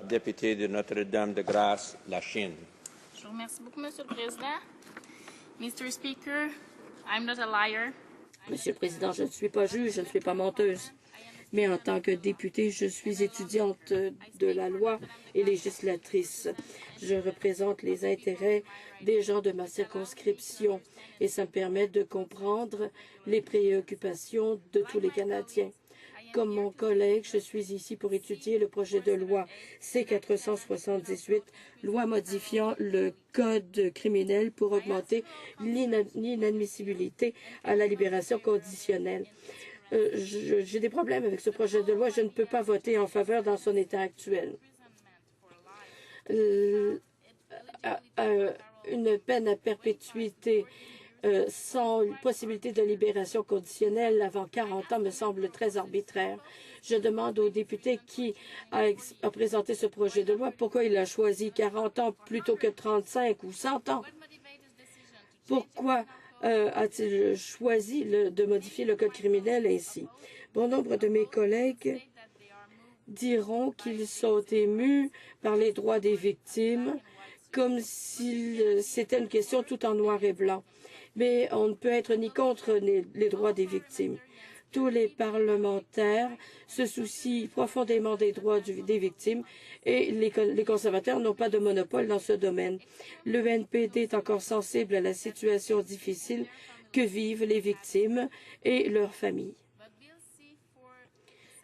Député de Notre-Dame-de-Grâce, la Chine. Je vous remercie beaucoup, Monsieur le Président. Mr. Speaker, I'm not a liar. Monsieur le Président, je ne suis pas juge, je ne suis pas menteuse. Mais en tant que députée, je suis étudiante de la loi et législatrice. Je représente les intérêts des gens de ma circonscription et ça me permet de comprendre les préoccupations de tous les Canadiens. Comme mon collègue, je suis ici pour étudier le projet de loi C-478, loi modifiant le code criminel pour augmenter l'inadmissibilité à la libération conditionnelle. J'ai des problèmes avec ce projet de loi. Je ne peux pas voter en faveur dans son état actuel. Une peine à perpétuité sans possibilité de libération conditionnelle avant 40 ans me semble très arbitraire. Je demande au député qui a présenté ce projet de loi pourquoi il a choisi 40 ans plutôt que 35 ou 100 ans. Pourquoi a-t-il choisi de modifier le code criminel ainsi? Bon nombre de mes collègues diront qu'ils sont émus par les droits des victimes comme si c'était une question tout en noir et blanc. Mais on ne peut être ni contre les droits des victimes. Tous les parlementaires se soucient profondément des droits des victimes et les conservateurs n'ont pas de monopole dans ce domaine. Le NPD est encore sensible à la situation difficile que vivent les victimes et leurs familles.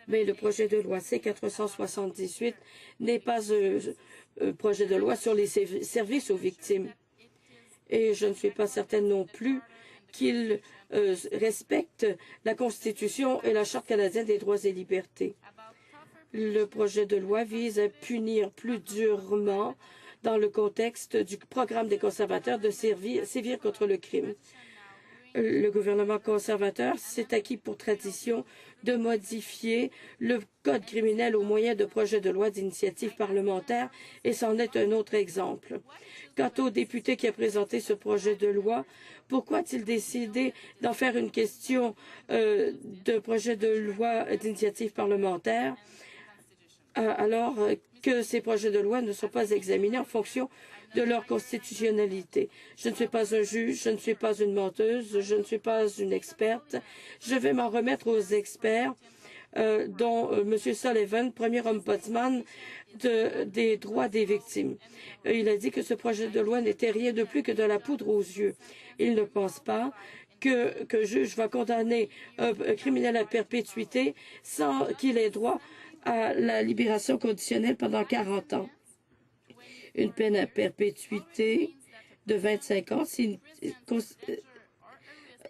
Mais le projet de loi C-478 n'est pas un projet de loi sur les services aux victimes. Et je ne suis pas certaine non plus qu'il respecte la Constitution et la Charte canadienne des droits et libertés. Le projet de loi vise à punir plus durement dans le contexte du programme des conservateurs de sévir contre le crime. Le gouvernement conservateur s'est acquis pour tradition de modifier le code criminel au moyen de projets de loi d'initiative parlementaire et c'en est un autre exemple. Quant au député qui a présenté ce projet de loi, pourquoi a-t-il décidé d'en faire une question de projet de loi d'initiative parlementaire alors que ces projets de loi ne sont pas examinés en fonction de leur constitutionnalité? Je ne suis pas un juge, je ne suis pas une menteuse, je ne suis pas une experte. Je vais m'en remettre aux experts, dont M. Sullivan, premier ombudsman des droits des victimes. Il a dit que ce projet de loi n'était rien de plus que de la poudre aux yeux. Il ne pense pas qu'un juge va condamner un criminel à perpétuité sans qu'il ait droit à la libération conditionnelle pendant 40 ans. Une peine à perpétuité de 25 ans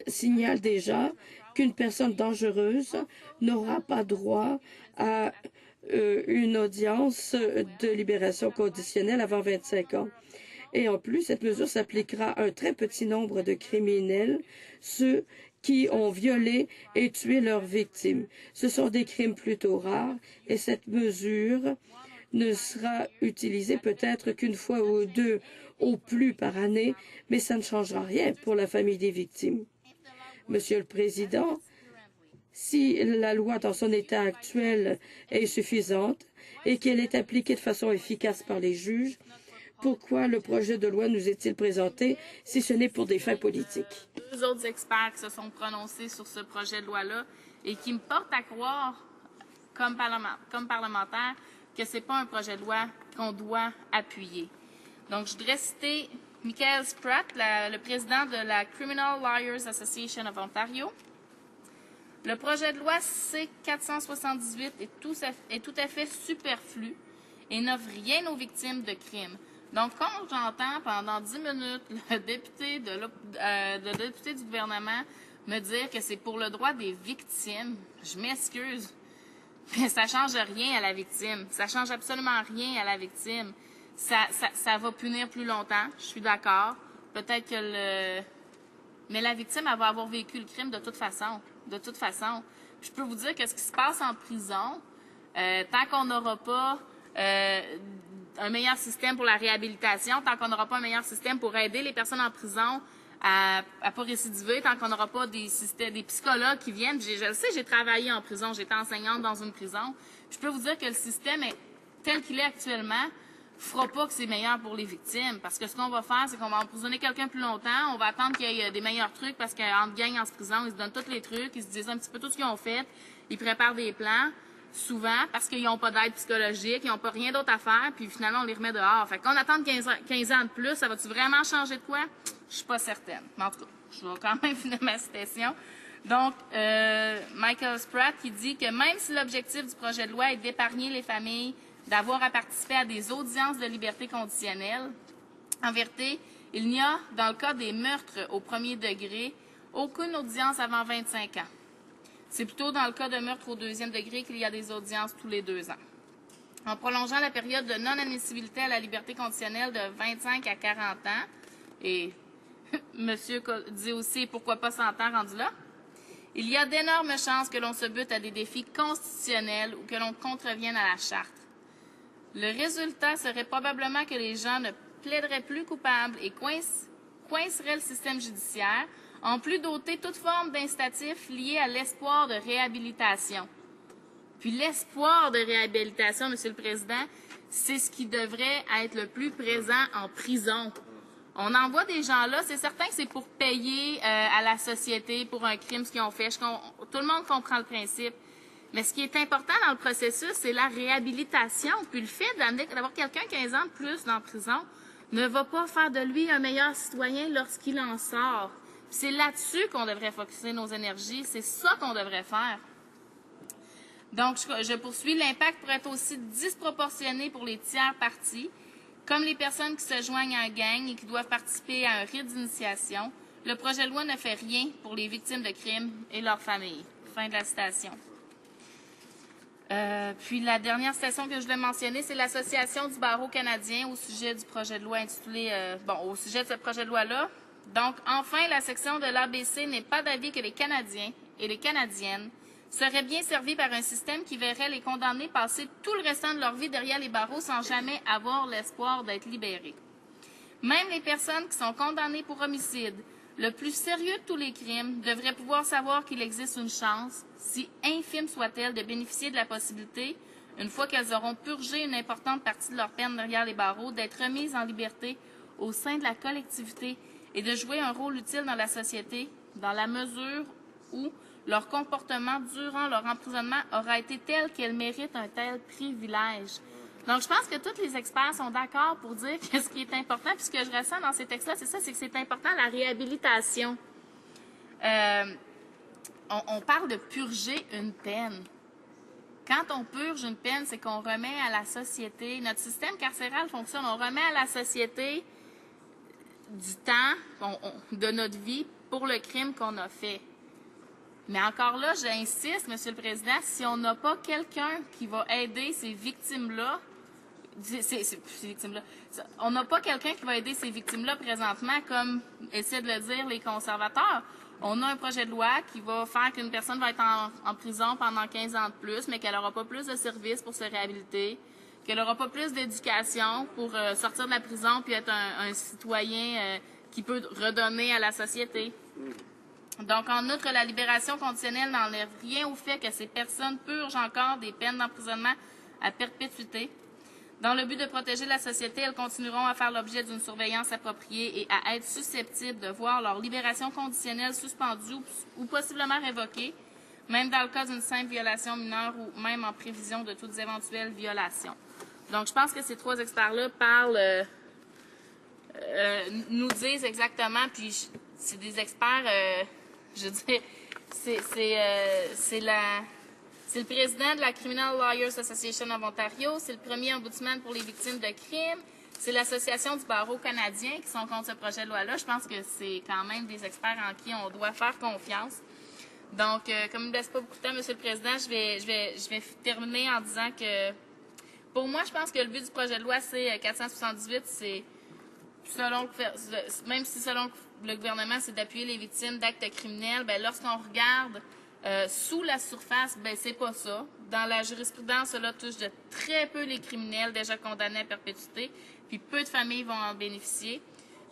signale déjà qu'une personne dangereuse n'aura pas droit à une audience de libération conditionnelle avant 25 ans. Et en plus, cette mesure s'appliquera à un très petit nombre de criminels, ceux qui ont violé et tué leurs victimes. Ce sont des crimes plutôt rares et cette mesure ne sera utilisée peut-être qu'une fois ou deux au plus par année, mais ça ne changera rien pour la famille des victimes. Monsieur le Président, si la loi dans son état actuel est suffisante et qu'elle est appliquée de façon efficace par les juges, pourquoi le projet de loi nous est-il présenté si ce n'est pour des fins politiques? Deux autres experts qui se sont prononcés sur ce projet de loi-là et qui me portent à croire, comme parlementaire, que ce n'est pas un projet de loi qu'on doit appuyer. Donc, je voudrais citer Michael Spratt, le président de la Criminal Lawyers Association of Ontario. Le projet de loi C-478 est tout à fait superflu et n'offre rien aux victimes de crimes. Donc, quand j'entends pendant 10 minutes le député du gouvernement me dire que c'est pour le droit des victimes, je m'excuse, mais ça ne change rien à la victime. Ça ne change absolument rien à la victime. Ça va punir plus longtemps, je suis d'accord. Peut-être que mais la victime, elle va avoir vécu le crime de toute façon. De toute façon. Je peux vous dire que ce qui se passe en prison, tant qu'on n'aura pas un meilleur système pour la réhabilitation, tant qu'on n'aura pas un meilleur système pour aider les personnes en prison à pas récidiver, tant qu'on n'aura pas des psychologues qui viennent. Je le sais, j'ai travaillé en prison, j'étais enseignante dans une prison. Je peux vous dire que le système est tel qu'il est actuellement fera pas que c'est meilleur pour les victimes. Parce que ce qu'on va faire, c'est qu'on va emprisonner quelqu'un plus longtemps, on va attendre qu'il y ait des meilleurs trucs, parce qu'entre gangs en prison, ils se donnent tous les trucs, ils se disent un petit peu tout ce qu'ils ont fait, ils préparent des plans, souvent, parce qu'ils n'ont pas d'aide psychologique, ils n'ont pas rien d'autre à faire, puis finalement, on les remet dehors. Fait qu'on attend 15 ans de plus, ça va-tu vraiment changer de quoi? Je suis pas certaine. Mais en tout cas, je vais quand même finir ma citation. Donc, Michael Spratt qui dit que même si l'objectif du projet de loi est d'épargner les familles d'avoir à participer à des audiences de liberté conditionnelle, en vérité, il n'y a, dans le cas des meurtres au premier degré, aucune audience avant 25 ans. C'est plutôt dans le cas de meurtres au deuxième degré qu'il y a des audiences tous les 2 ans. En prolongeant la période de non-admissibilité à la liberté conditionnelle de 25 à 40 ans, et monsieur dit aussi pourquoi pas 100 ans rendu là, il y a d'énormes chances que l'on se bute à des défis constitutionnels ou que l'on contrevienne à la charte. Le résultat serait probablement que les gens ne plaideraient plus coupables et coinceraient le système judiciaire, en plus doter toute forme d'incitatif lié à l'espoir de réhabilitation. Puis l'espoir de réhabilitation, Monsieur le Président, c'est ce qui devrait être le plus présent en prison. On envoie des gens là, c'est certain que c'est pour payer à la société pour un crime ce qu'ils ont fait. Tout le monde comprend le principe. Mais ce qui est important dans le processus, c'est la réhabilitation. Puis le fait d'avoir quelqu'un 15 ans de plus dans la prison ne va pas faire de lui un meilleur citoyen lorsqu'il en sort. C'est là-dessus qu'on devrait focusser nos énergies. C'est ça qu'on devrait faire. Donc, je poursuis. L'impact pourrait être aussi disproportionné pour les tiers parties, comme les personnes qui se joignent à un gang et qui doivent participer à un rite d'initiation. Le projet de loi ne fait rien pour les victimes de crimes et leurs familles. Fin de la citation. Puis la dernière citation que je voulais mentionner, c'est l'Association du barreau canadien au sujet du projet de loi intitulé au sujet de ce projet de loi-là. Donc, enfin, la section de l'ABC n'est pas d'avis que les Canadiens et les Canadiennes seraient bien servis par un système qui verrait les condamnés passer tout le restant de leur vie derrière les barreaux sans jamais avoir l'espoir d'être libérés. Même les personnes qui sont condamnées pour homicide, le plus sérieux de tous les crimes, devraient pouvoir savoir qu'il existe une chance, si infime soit-elle, de bénéficier de la possibilité, une fois qu'elles auront purgé une importante partie de leur peine derrière les barreaux, d'être remises en liberté au sein de la collectivité et de jouer un rôle utile dans la société, dans la mesure où leur comportement durant leur emprisonnement aura été tel qu'elles méritent un tel privilège. Donc, je pense que tous les experts sont d'accord pour dire que ce qui est important, puis ce que je ressens dans ces textes-là, c'est ça, c'est que c'est important la réhabilitation. On parle de purger une peine. Quand on purge une peine, c'est qu'on remet à la société, notre système carcéral fonctionne, on remet à la société du temps de notre vie pour le crime qu'on a fait. Mais encore là, j'insiste, Monsieur le Président, si on n'a pas quelqu'un qui va aider ces victimes-là, on n'a pas quelqu'un qui va aider ces victimes-là présentement, comme essaient de le dire les conservateurs. On a un projet de loi qui va faire qu'une personne va être en prison pendant 15 ans de plus, mais qu'elle n'aura pas plus de services pour se réhabiliter, qu'elle n'aura pas plus d'éducation pour sortir de la prison puis être un citoyen qui peut redonner à la société. Donc, en outre, la libération conditionnelle n'enlève rien au fait que ces personnes purgent encore des peines d'emprisonnement à perpétuité. Dans le but de protéger la société, elles continueront à faire l'objet d'une surveillance appropriée et à être susceptibles de voir leur libération conditionnelle suspendue ou possiblement révoquée, même dans le cas d'une simple violation mineure ou même en prévision de toutes éventuelles violations. Donc, je pense que ces trois experts-là nous disent exactement, puis c'est des experts, je dirais, c'est le président de la Criminal Lawyers Association of Ontario, c'est le premier ombudsman pour les victimes de crimes, c'est l'Association du barreau canadien qui sont contre ce projet de loi-là. Je pense que c'est quand même des experts en qui on doit faire confiance. Donc, comme il ne me laisse pas beaucoup de temps, Monsieur le Président, je vais terminer en disant que, pour moi, je pense que le but du projet de loi, c'est 478, c'est même si selon le gouvernement, c'est d'appuyer les victimes d'actes criminels, ben lorsqu'on regarde sous la surface, ben c'est pas ça. Dans la jurisprudence, cela touche de très peu les criminels déjà condamnés à perpétuité, puis peu de familles vont en bénéficier.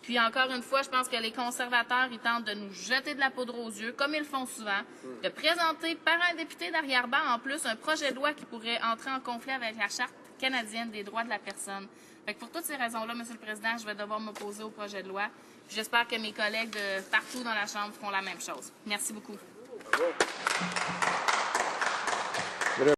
Puis encore une fois, je pense que les conservateurs, ils tentent de nous jeter de la poudre aux yeux, comme ils le font souvent, de présenter par un député d'arrière-ban en plus un projet de loi qui pourrait entrer en conflit avec la Charte canadienne des droits de la personne. Fait que pour toutes ces raisons-là, Monsieur le Président, je vais devoir m'opposer au projet de loi. J'espère que mes collègues de partout dans la Chambre feront la même chose. Merci beaucoup. Bravo.